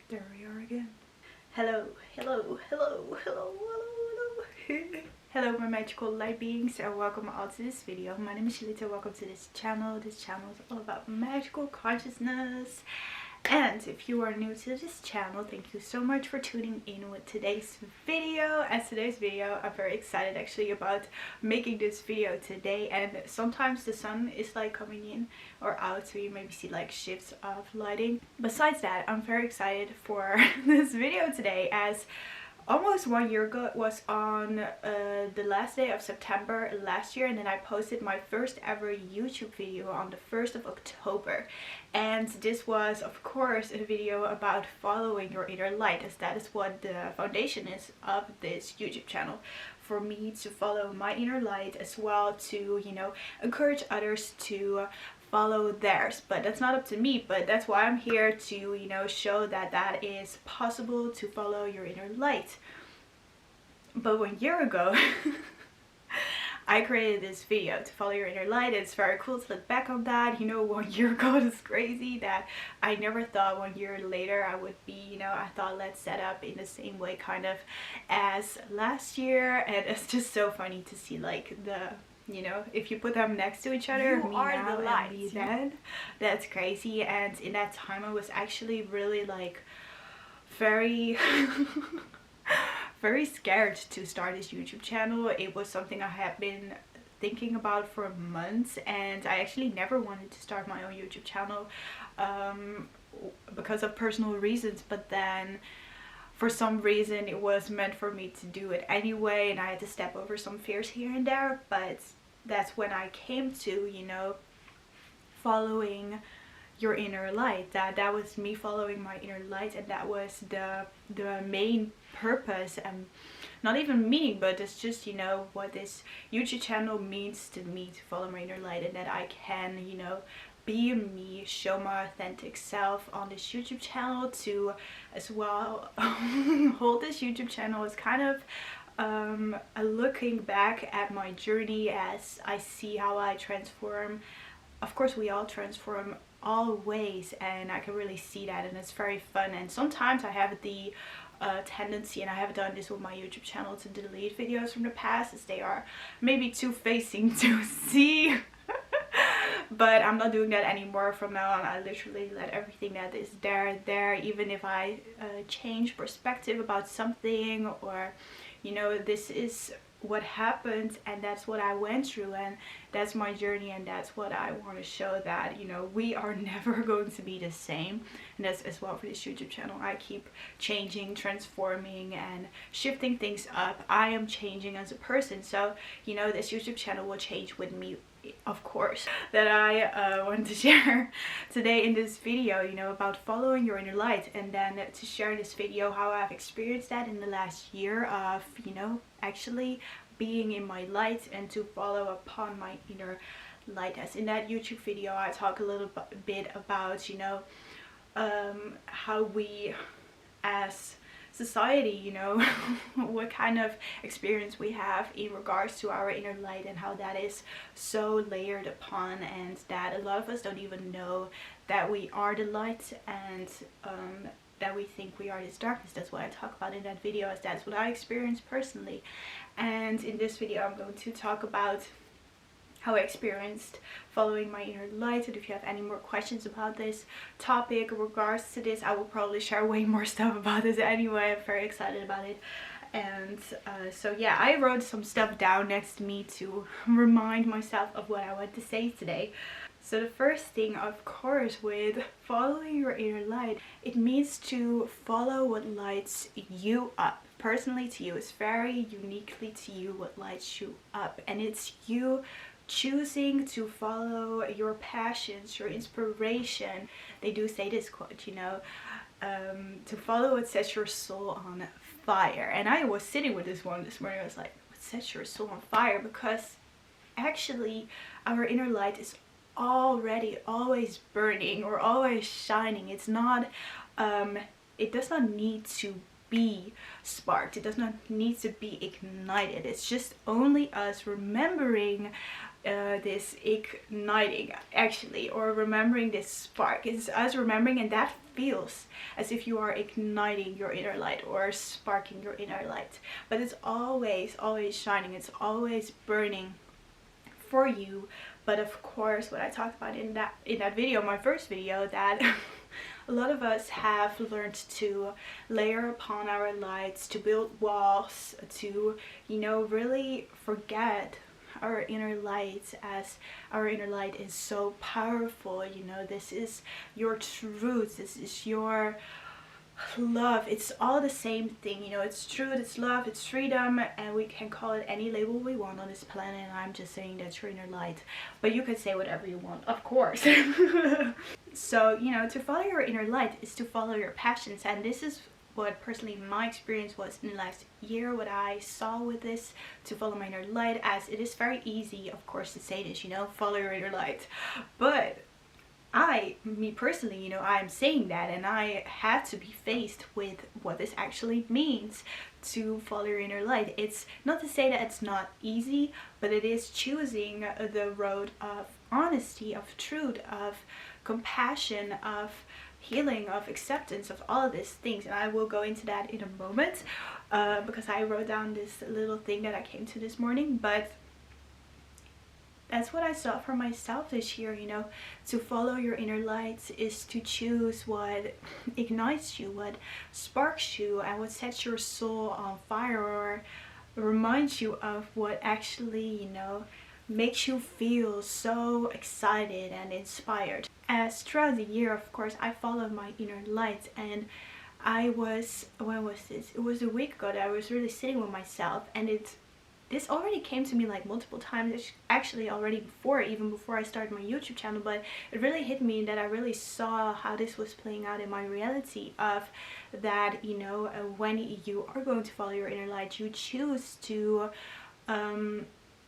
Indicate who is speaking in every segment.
Speaker 1: There we are again. Hello, hello, hello, hello, hello, hello. Hello, my magical light beings, and welcome all to this video. My name is Shalita. Welcome to this channel. This channel is all about magical consciousness. And if you are new to this channel, thank you so much for tuning in with today's video. As today's video, I'm very excited actually about making this video today. And sometimes the sun is like coming in or out, so you maybe see like shifts of lighting. Besides that, I'm very excited for this video today, as almost 1 year ago, it was on the last day of September last year, and then I posted my first ever YouTube video on the 1st of October. And this was of course a video about following your inner light, as that is what the foundation is of this YouTube channel. For me to follow my inner light, as well to, you know, encourage others to follow theirs. But that's not up to me, but that's why I'm here to, you know, show that that is possible to follow your inner light. But 1 year ago I created this video to follow your inner light. It's very cool to look back on that. You know, 1 year ago is crazy that I never thought 1 year later I would be, you know, I thought let's set up in the same way kind of as last year. And it's just so funny to see like the, you know, if you put them next to each other, me now and me then, that's crazy. And in that time I was actually really like very very scared to start this YouTube channel. It was something I had been thinking about for months, and I actually never wanted to start my own YouTube channel because of personal reasons. But then for some reason it was meant for me to do it anyway, and I had to step over some fears here and there. But that's when I came to, you know, following your inner light. That was me following my inner light, and that was the main purpose, and not even meaning, but it's just, you know, what this YouTube channel means to me, to follow my inner light, and that I can, you know, be me, show my authentic self on this YouTube channel, to as well hold this YouTube channel as kind of a looking back at my journey, as I see how I transform. Of course we all transform always, and I can really see that, and it's very fun. And sometimes I have the tendency, and I have done this with my YouTube channel, to delete videos from the past, as they are maybe too facing to see. But I'm not doing that anymore. From now on I literally let everything that is there, even if I change perspective about something, or, you know, this is what happened and that's what I went through, and that's my journey, and that's what I want to show, that, you know, we are never going to be the same. And that's as well for this YouTube channel. I keep changing, transforming, and shifting things up. I am changing as a person, so, you know, this YouTube channel will change with me, of course. That I want to share today in this video, you know, about following your inner light, and then to share in this video how I've experienced that in the last year of, you know, actually being in my light, and to follow upon my inner light. As in that YouTube video I talk a little bit about, you know, how we as society, you know, what kind of experience we have in regards to our inner light, and how that is so layered upon, and that a lot of us don't even know that we are the light, and that we think we are this darkness. That's what I talk about in that video, as that's what I experienced personally. And in this video I'm going to talk about how I experienced following my inner light. And if you have any more questions about this topic in regards to this, I will probably share way more stuff about this anyway. I'm very excited about it. And so yeah, I wrote some stuff down next to me to remind myself of what I want to say today. So the first thing, of course, with following your inner light, it means to follow what lights you up. Personally to you, it's very uniquely to you what lights you up, and it's you choosing to follow your passions, your inspiration. They do say this quote, you know, to follow what sets your soul on fire. And I was sitting with this one this morning. I was like, what sets your soul on fire? Because actually our inner light is already always burning or always shining. It's not it does not need to be sparked, it does not need to be ignited. It's just only us remembering this igniting actually, or remembering this spark. It's us remembering, and that feels as if you are igniting your inner light or sparking your inner light. But it's always shining, it's always burning for you. But of course, what I talked about in that video, my first video, that a lot of us have learned to layer upon our lights, to build walls, to, you know, really forget our inner light, as our inner light is so powerful. You know, this is your truth, this is your love. It's all the same thing, you know. It's truth, it's love, it's freedom, and we can call it any label we want on this planet. And I'm just saying that's your inner light, but you can say whatever you want, of course. So, you know, to follow your inner light is to follow your passions, and this is what personally my experience was in the last year, what I saw with this, to follow my inner light. As it is very easy, of course, to say this, you know, follow your inner light, but me personally, you know, I'm saying that, and I had to be faced with what this actually means to follow your inner light. It's not to say that it's not easy, but it is choosing the road of honesty, of truth, of compassion, of healing, of acceptance, of all of these things. And I will go into that in a moment, because I wrote down this little thing that I came to this morning. But that's what I saw for myself this year, you know. To follow your inner light is to choose what ignites you, what sparks you, and what sets your soul on fire, or reminds you of what actually, you know, makes you feel so excited and inspired. As throughout the year, of course, I followed my inner light, and I was, when was this? It was a week ago that I was really sitting with myself, and this already came to me like multiple times. It's actually already even before I started my YouTube channel, but it really hit me that I really saw how this was playing out in my reality, of that, you know, when you are going to follow your inner light, you choose to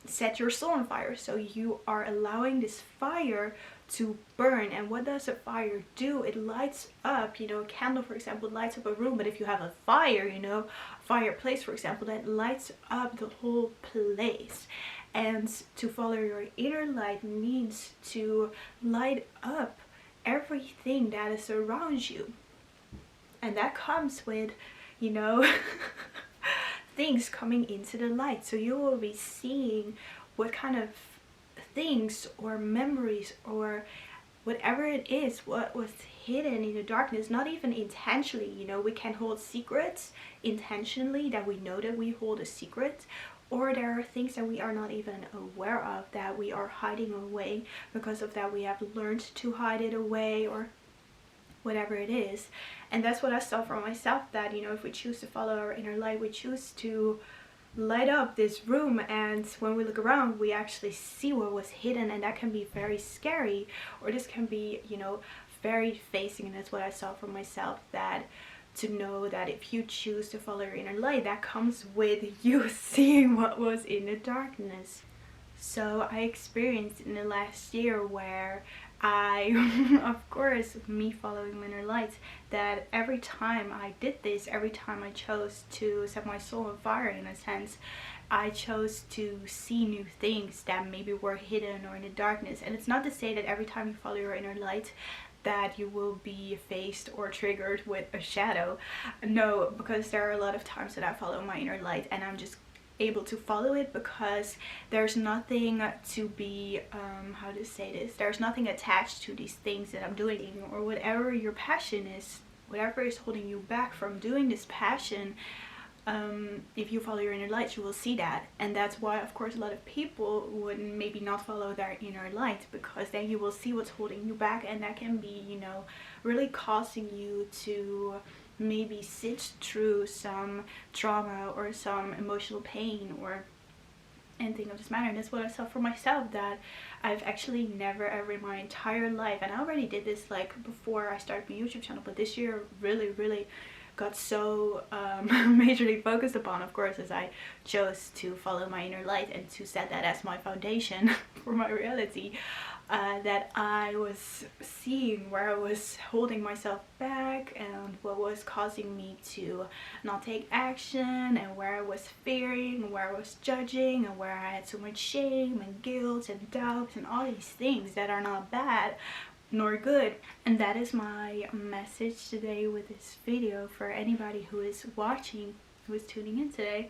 Speaker 1: set your soul on fire. So you are allowing this fire to burn. And what does a fire do? It lights up, you know, a candle, for example, lights up a room. But if you have a fire, you know, fireplace, for example, that lights up the whole place. And to follow your inner light means to light up everything that is around you. And that comes with, you know, things coming into the light. So you will be seeing what kind of things or memories or whatever it is, what was hidden in the darkness, not even intentionally. You know, we can hold secrets intentionally, that we know that we hold a secret, or there are things that we are not even aware of that we are hiding away. Because of that, we have learned to hide it away, or whatever it is. And that's what I saw for myself, that, you know, if we choose to follow our inner light, we choose to light up this room, and when we look around, we actually see what was hidden, and that can be very scary, or this can be, you know, very facing. And that's what I saw for myself, that to know that if you choose to follow your inner light, that comes with you seeing what was in the darkness. So I experienced in the last year where of course, me following my inner light, that every time I did this, every time I chose to set my soul on fire, in a sense, I chose to see new things that maybe were hidden or in the darkness. And it's not to say that every time you follow your inner light that you will be faced or triggered with a shadow. No, because there are a lot of times that I follow my inner light and I'm just able to follow it, because there's nothing to be how to say this, there's nothing attached to these things that I'm doing, or whatever your passion is, whatever is holding you back from doing this passion. If you follow your inner light, you will see that. And that's why, of course, a lot of people would maybe not follow their inner light, because then you will see what's holding you back, and that can be, you know, really causing you to maybe sit through some trauma or some emotional pain or anything of this matter. And that's what I saw for myself, that I've actually never ever in my entire life, and I already did this like before I started my YouTube channel, but this year really got so majorly focused upon, of course, as I chose to follow my inner light and to set that as my foundation for my reality. that I was seeing, where I was holding myself back and what was causing me to not take action, and where I was fearing, and where I was judging, and where I had so much shame and guilt and doubt and all these things that are not bad nor good. And that is my message today with this video for anybody who is watching, who is tuning in today,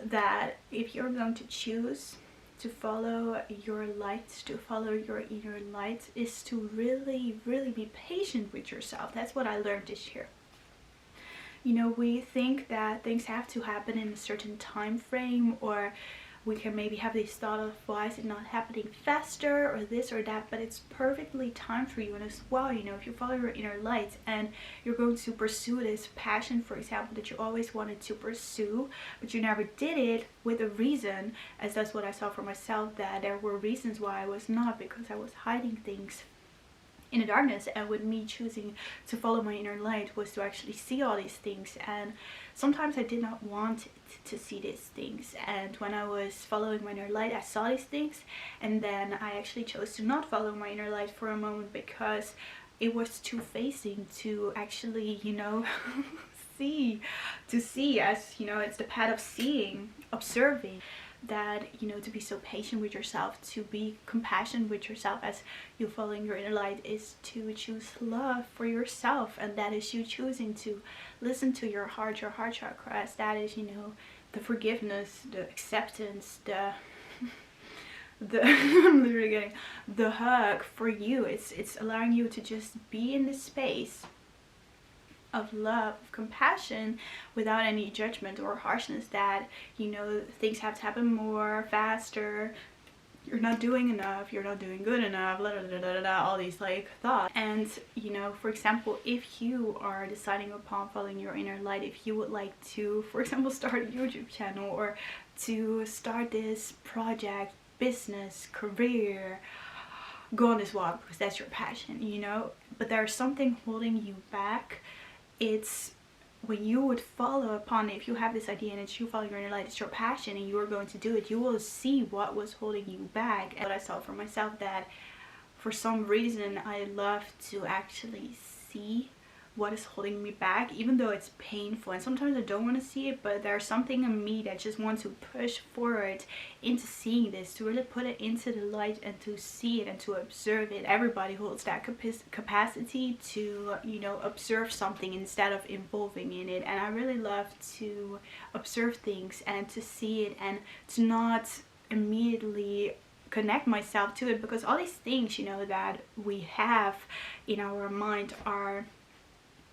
Speaker 1: that if you're going to choose to follow your light, to follow your inner light, is to really be patient with yourself. That's what I learned this year. You know, we think that things have to happen in a certain time frame, or we can maybe have this thought of why is it not happening faster, or this or that, but it's perfectly timed for you. And as well, you know, if you follow your inner light and you're going to pursue this passion, for example, that you always wanted to pursue but you never did it, with a reason, as that's what I saw for myself, that there were reasons why I was not, because I was hiding things in the darkness. And with me choosing to follow my inner light was to actually see all these things. And sometimes I did not want to see these things, and when I was following my inner light I saw these things, and then I actually chose to not follow my inner light for a moment because it was too facing to actually, you know, see, as you know, it's the path of seeing, observing, that, you know, to be so patient with yourself, to be compassionate with yourself as you following your inner light, is to choose love for yourself. And that is you choosing to listen to your heart chakras. That is, you know, the forgiveness, the acceptance, the I'm literally getting the hug for you. It's allowing you to just be in this space of love, of compassion, without any judgment or harshness, that, you know, things have to happen more, faster, you're not doing enough, you're not doing good enough, blah, blah, blah, blah, blah, all these like thoughts. And, you know, for example, if you are deciding upon following your inner light, if you would like to, for example, start a YouTube channel, or to start this project, business, career, go on this walk because that's your passion, you know, but there's something holding you back. It's when you would follow upon it, if you have this idea and it's you follow your inner light, it's your passion, and you are going to do it, you will see what was holding you back. And what I saw for myself, that for some reason I love to actually see what is holding me back, even though it's painful, and sometimes I don't want to see it, but there's something in me that just wants to push forward into seeing this, to really put it into the light and to see it and to observe it. Everybody holds that capacity to, you know, observe something instead of involving in it. And I really love to observe things and to see it, and to not immediately connect myself to it, because all these things, you know, that we have in our mind are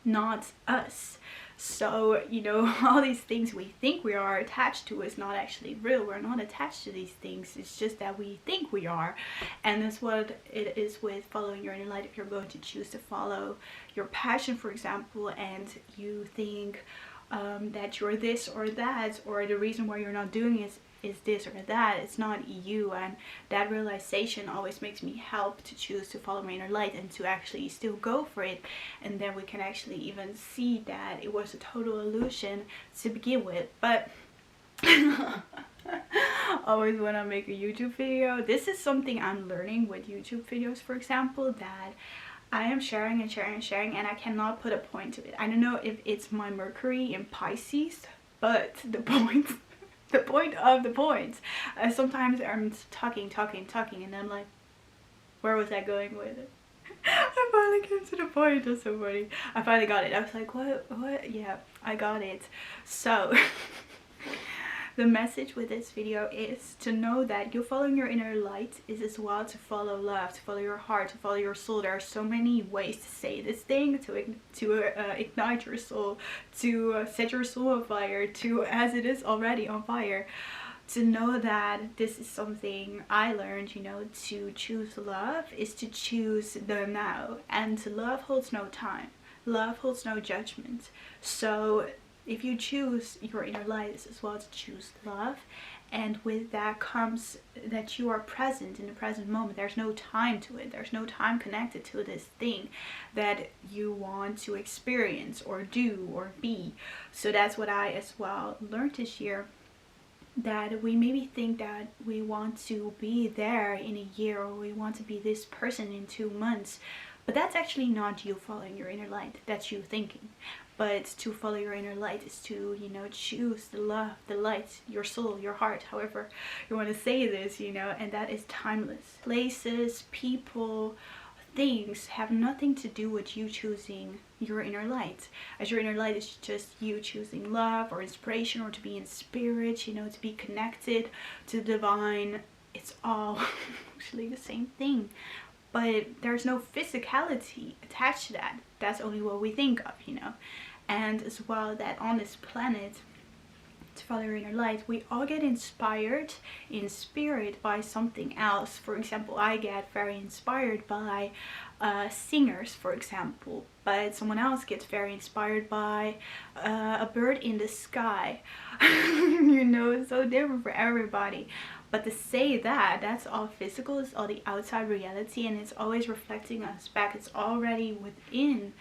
Speaker 1: not us. So, you know, all these things we think we are attached to is not actually real. We're not attached to these things. It's just that we think we are. And that's what it is with following your inner light. If you're going to choose to follow your passion, for example, and you think that you're this or that, or the reason why you're not doing it is this or that, it's not you. And that realization always makes me help to choose to follow my inner light and to actually still go for it. And then we can actually even see that it was a total illusion to begin with. But always when I make a YouTube video, this is something I'm learning with YouTube videos, for example, that I am sharing and sharing and sharing, and I cannot put a point to it. I don't know if it's my Mercury in Pisces, but the point of the point. Sometimes I'm talking, and I'm like, where was I going with it? I finally came to the point. That's so funny. I finally got it. I was like, what? Yeah, I got it. So the message with this video is to know that you following your inner light is as well to follow love, to follow your heart, to follow your soul. There are so many ways to say this thing, to ignite your soul, to set your soul on fire, to, as it is already on fire. To know that this is something I learned, you know, to choose love is to choose the now. And love holds no time. Love holds no judgment. So if you choose your inner light, it's as well to choose love. And with that comes that you are present in the present moment. There's no time to it. There's no time connected to this thing that you want to experience or do or be. So that's what I as well learned this year. that we maybe think that we want to be there in a year, or we want to be this person in 2 months, but that's actually not you following your inner light. That's you thinking. But to follow your inner light is to, you know, choose the love, the light, your soul, your heart, however you want to say this, you know, and that is timeless. Places, people, things have nothing to do with you choosing your inner light, as your inner light is just you choosing love or inspiration, or to be in spirit, you know, to be connected to the divine. It's all actually the same thing, but there's no physicality attached to that. That's only what we think of, you know. And as well, that on this planet, to follow your inner light, we all get inspired in spirit by something else. For example, I get very inspired by singers, for example, but someone else gets very inspired by a bird in the sky. You know, it's so different for everybody. But to say that, that's all physical, it's all the outside reality, and it's always reflecting us back. It's already within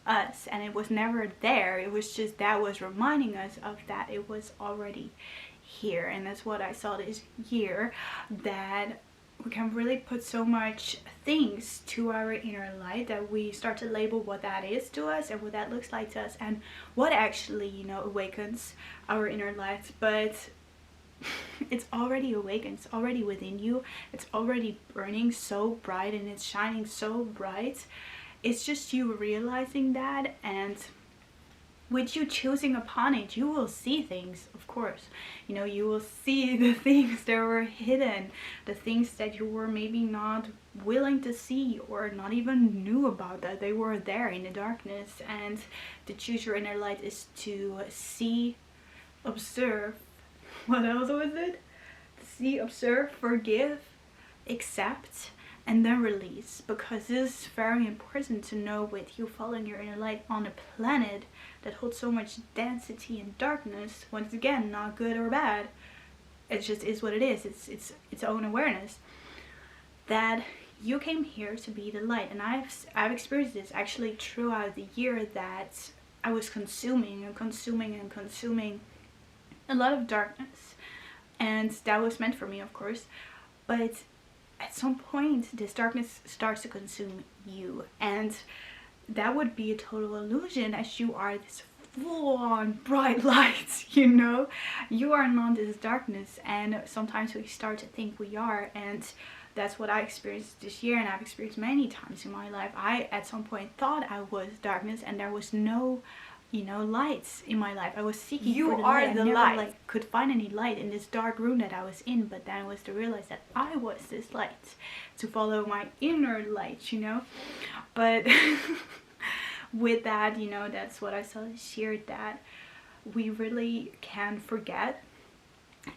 Speaker 1: us, and it was never there. It was just that was reminding us of that it was already here. And that's what I saw this year, that we can really put so much things to our inner light that we start to label what that is to us and what that looks like to us, and what actually, you know, awakens our inner light. But it's already awakened, it's already within you, it's already burning so bright and it's shining so bright. It's just you realizing that, and with you choosing upon it, you will see things, of course. You know, you will see the things that were hidden, the things that you were maybe not willing to see, or not even knew about, that they were there in the darkness. And to choose your inner light is to see, observe, what else was it? See, observe, forgive, accept, and then release. Because this is very important to know with you following your inner light on a planet that holds so much density and darkness. Once again, not good or bad, it just is what it is. It's its own awareness, that you came here to be the light. And I've experienced this actually throughout the year, that I was consuming and consuming and consuming a lot of darkness, and that was meant for me, of course. But at some point, this darkness starts to consume you, and that would be a total illusion, as you are this full-on bright light, you know. You are not this darkness, and sometimes we start to think we are, and that's what I experienced this year, and I've experienced many times in my life. I at some point thought I was darkness, and there was no, you know, lights in my life. I was seeking for the light. I never like could find any light in this dark room that I was in. But then it was to realize that I was this light, to follow my inner light, you know. But with that, you know, that's what I saw this year, that we really can forget,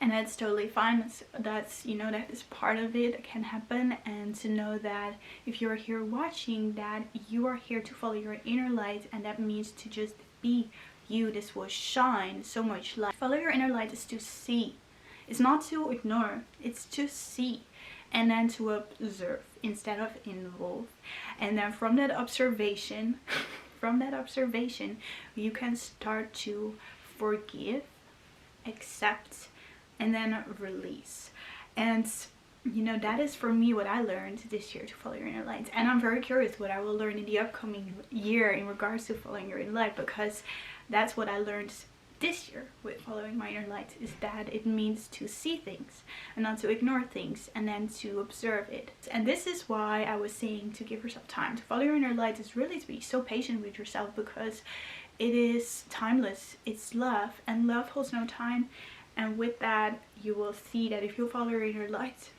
Speaker 1: and that's totally fine. That's you know, that is part of it, can happen. And to know that if you're here watching, that you are here to follow your inner light, and that means to just be you. This will shine so much light. Follow your inner light is to see. It's not to ignore, it's to see, and then to observe instead of involve. And then from that observation you can start to forgive, accept, and then release. And you know, that is for me what I learned this year, to follow your inner light. And I'm very curious what I will learn in the upcoming year in regards to following your inner light, because that's what I learned this year with following my inner light, is that it means to see things and not to ignore things, and then to observe it. And this is why I was saying to give yourself time. To follow your inner light is really to be so patient with yourself, because it is timeless. It's love, and love holds no time. And with that, you will see that if you follow your inner light,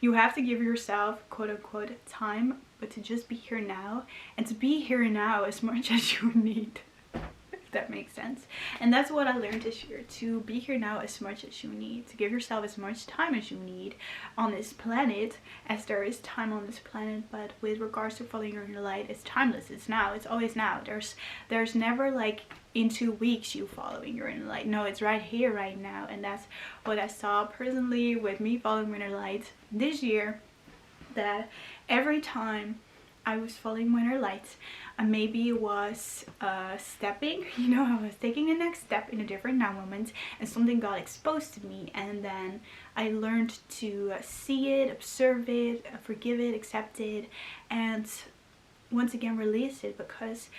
Speaker 1: you have to give yourself, quote unquote, time, but to just be here now, and to be here now as much as you need, if that makes sense. And that's what I learned this year, to be here now as much as you need, to give yourself as much time as you need on this planet, as there is time on this planet. But with regards to following your inner light, it's timeless. It's now. It's always now. There's never like in 2 weeks you following your inner light. No, it's right here, right now. And that's what I saw personally with me following my inner light this year, that every time I was following my inner light, and maybe it was stepping, you know, I was taking the next step in a different now moment, and something got exposed to me, and then I learned to see it, observe it, forgive it, accept it, and once again release it, because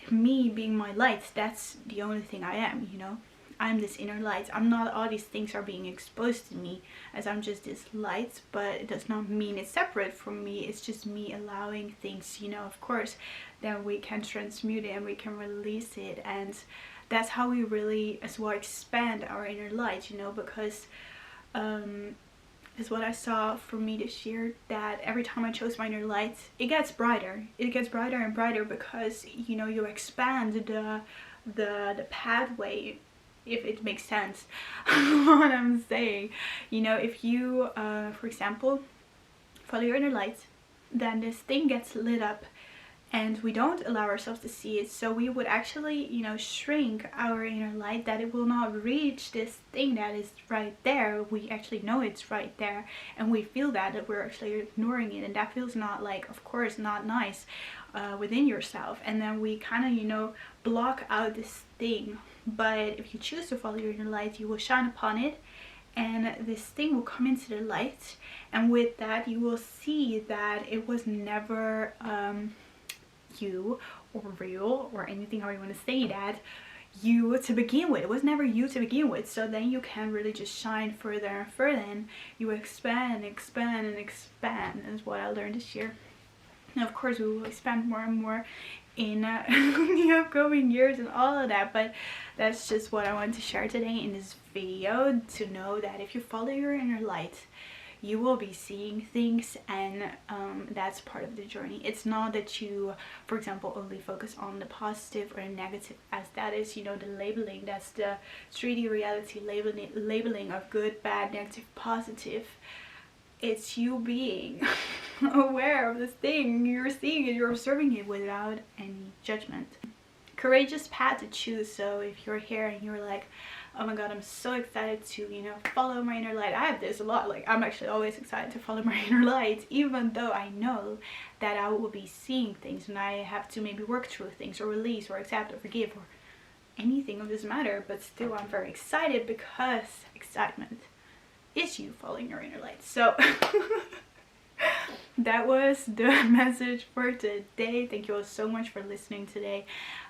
Speaker 1: me being my light, that's the only thing I am, you know. I'm this inner light. I'm not all these things are being exposed to me, as I'm just this light, but it does not mean it's separate from me. It's just me allowing things, you know, of course, then we can transmute it and we can release it, and that's how we really as well expand our inner light, you know, because is what I saw for me this year, that every time I chose my inner light, it gets brighter. It gets brighter and brighter, because, you know, you expand the pathway, if it makes sense what I'm saying. You know, if you for example follow your inner light, then this thing gets lit up and we don't allow ourselves to see it, so we would actually, you know, shrink our inner light, that it will not reach this thing that is right there. We actually know it's right there, and we feel that we're actually ignoring it, and that feels not, like, of course, not nice within yourself, and then we kind of, you know, block out this thing. But if you choose to follow your inner light, you will shine upon it, and this thing will come into the light, and with that you will see that it was never you or real or anything, how you want to say that, you to begin with. It was never you to begin with. So then you can really just shine further and further, and you expand and expand and expand, is what I learned this year. And of course we will expand more and more in the upcoming years and all of that, but that's just what I want to share today in this video, to know that if you follow your inner light, you will be seeing things, and that's part of the journey. It's not that you, for example, only focus on the positive or negative, as that is, you know, the labeling. That's the 3D reality labeling of good, bad, negative, positive. It's you being aware of this thing, you're seeing it, you're observing it without any judgment. Courageous path to choose. So if you're here and you're like, oh my god, I'm so excited to, you know, follow my inner light. I have this a lot, like, I'm actually always excited to follow my inner light, even though I know that I will be seeing things and I have to maybe work through things or release or accept or forgive or anything of this matter, but still I'm very excited, because excitement is you following your inner light. So that was the message for today. Thank you all so much for listening today.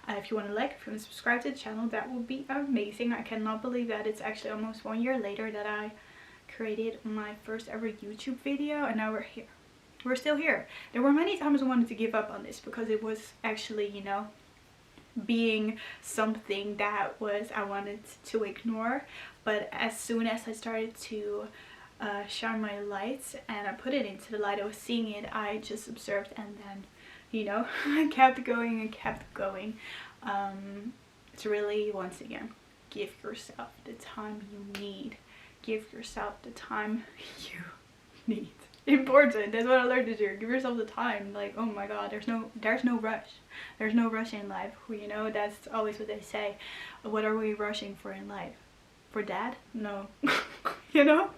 Speaker 1: If you want to like, if you want to subscribe to the channel, that would be amazing. I cannot believe that it's actually almost 1 year later that I created my first ever YouTube video, and now we're here. We're still here. There were many times I wanted to give up on this, because it was actually, you know, being something that was I wanted to ignore. But as soon as I started to shine my lights and I put it into the light, I was seeing it, I just observed, and then, you know, I kept going and kept going. It's really, once again, give yourself the time you need. Give yourself the time you need. Important. That's what I learned this year. Give yourself the time. Like, oh my god, there's no rush. There's no rush in life. You know, that's always what they say. What are we rushing for in life? For dad? No. You know?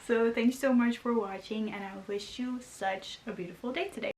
Speaker 1: So thanks so much for watching, and I wish you such a beautiful day today.